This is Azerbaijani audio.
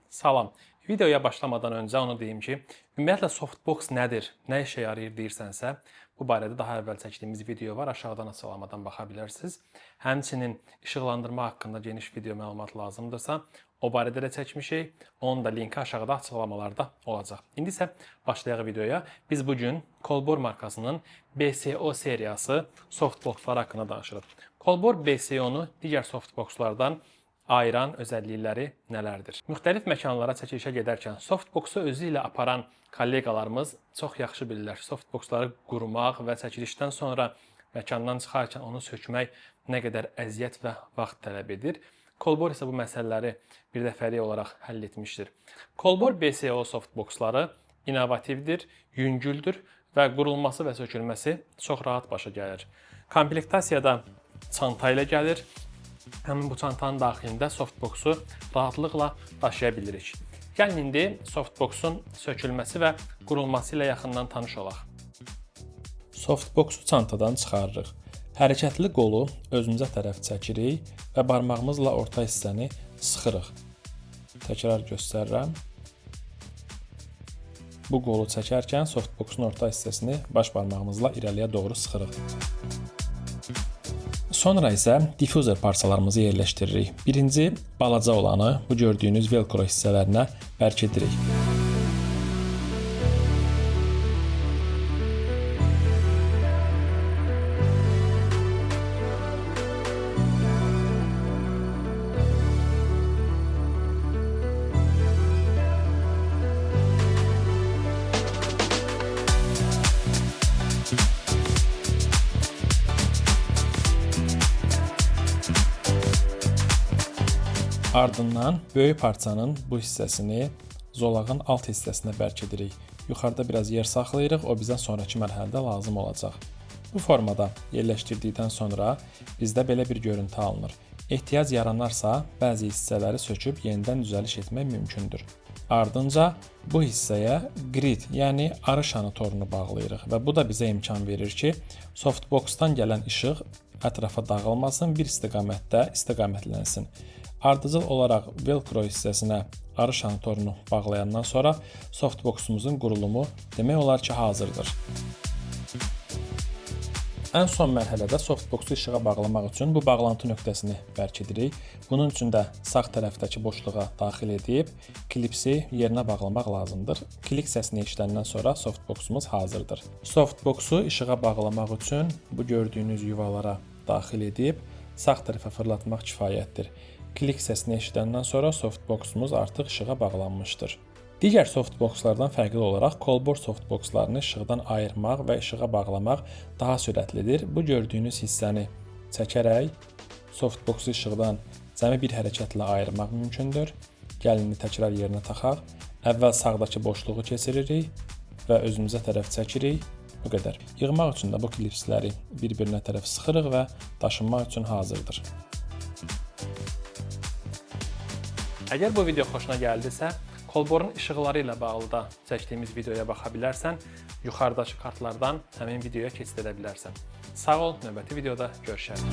Salam. Videoya başlamadan öncə onu deyim ki, ümumiyyətlə softbox nədir, nə işə yarayır deyirsənsə, bu barədə daha əvvəl çəkdiyimiz video var, aşağıdan açıqlamadan baxa bilərsiniz. Həmçinin işıqlandırma haqqında geniş video məlumat lazımdırsa, o barədə də çəkmişik. Onun da linki aşağıda açıqlamalarda olacaq. İndi isə başlayaq videoya. Biz bugün Colbor markasının BSO seriyası softboxlar haqqında danışırıq. Colbor BSO-nu digər softboxlardan ayıran özəllikləri nələrdir? Müxtəlif məkanlara çəkilişə gedərkən softboxu özü ilə aparan kolleqalarımız çox yaxşı bilirlər. Softboxları qurmaq və çəkilişdən sonra məkandan çıxarkən onu sökmək nə qədər əziyyət və vaxt tələb edir. Colbor isə bu məsələləri birdəfəlik olaraq həll etmişdir. Colbor BSO softboxları innovativdir, yüngüldür və qurulması və sökülməsi çox rahat başa gəlir. Komplektasiyada çanta ilə gəlir. Həmin bu çantanın daxilində softboxu rahatlıqla daşıya bilirik. Gəlin indi softboxun sökülməsi və qurulması ilə yaxından tanış olaq. Softboxu çantadan çıxarırıq. Hərəkətli qolu özümüzə tərəf çəkirik və barmağımızla orta hissəni sıxırıq. Təkrar göstərirəm. Bu qolu çəkərkən softboxun orta hissəsini baş barmağımızla irəliyə doğru sıxırıq. Sonra isə diffuzer parçalarımızı yerləşdiririk. Birinci balaca olanı bu gördüyünüz velcro hissələrinə bərkedirik. Ardından böyük parçanın bu hissəsini zolağın alt hissəsinə bərkedirik. Yuxarıda biraz yer saxlayırıq, o bizə sonraki mərhələdə lazım olacaq. Bu formada yerləşdirdikdən sonra bizdə belə bir görüntü alınır. Ehtiyac yaranarsa bəzi hissələri söküb yenidən düzəliş etmək mümkündür. Ardınca bu hissəyə grid, yəni arı şanı torunu bağlayırıq və bu da bizə imkan verir ki, softboxdan gələn işıq ətrafa dağılmasın, bir istiqamətdə istiqamətlənsin. Ardıcıl olaraq velcro hissəsinə arı şanı torunu bağlayandan sonra softboxumuzun qurulumu demək olar ki, hazırdır. Ən son mərhələdə softboxu işığa bağlamaq üçün bu bağlantı nöqtəsini bərkedirik. Bunun üçün də sağ tərəfdəki boşluğa daxil edib klipsi yerinə bağlamaq lazımdır. Klik səsini eşidəndən sonra softboxumuz hazırdır. Softboxu işığa bağlamaq üçün bu gördüyünüz yuvalara daxil edib sağ tərəfə fırlatmaq kifayətdir. Klik səsini eşidəndən sonra softboxumuz artıq işığa bağlanmışdır. Digər softboxlardan fərqli olaraq Colbor softboxlarını işıqdan ayırmaq və işığa bağlamaq daha sürətlidir. Bu gördüyünüz hissəni çəkərək softboxu işıqdan cəmi bir hərəkətlə ayırmaq mümkündür. Gəlin təkrar yerinə taxaq. Əvvəl sağdakı boşluğu keçiririk və özümüzə tərəf çəkirik. Bu qədər. Yığmaq üçün də bu klipsləri bir-birinə tərəf sıxırıq və daşınmaq üçün hazırdır. Əgər bu video xoşuna gəldisə, Colborun işıqları ilə bağlı da çəkdiyimiz videoya baxa bilərsən, yuxarıdakı kartlardan həmin videoya keçid edə bilərsən. Sağ ol, növbəti videoda görüşərik.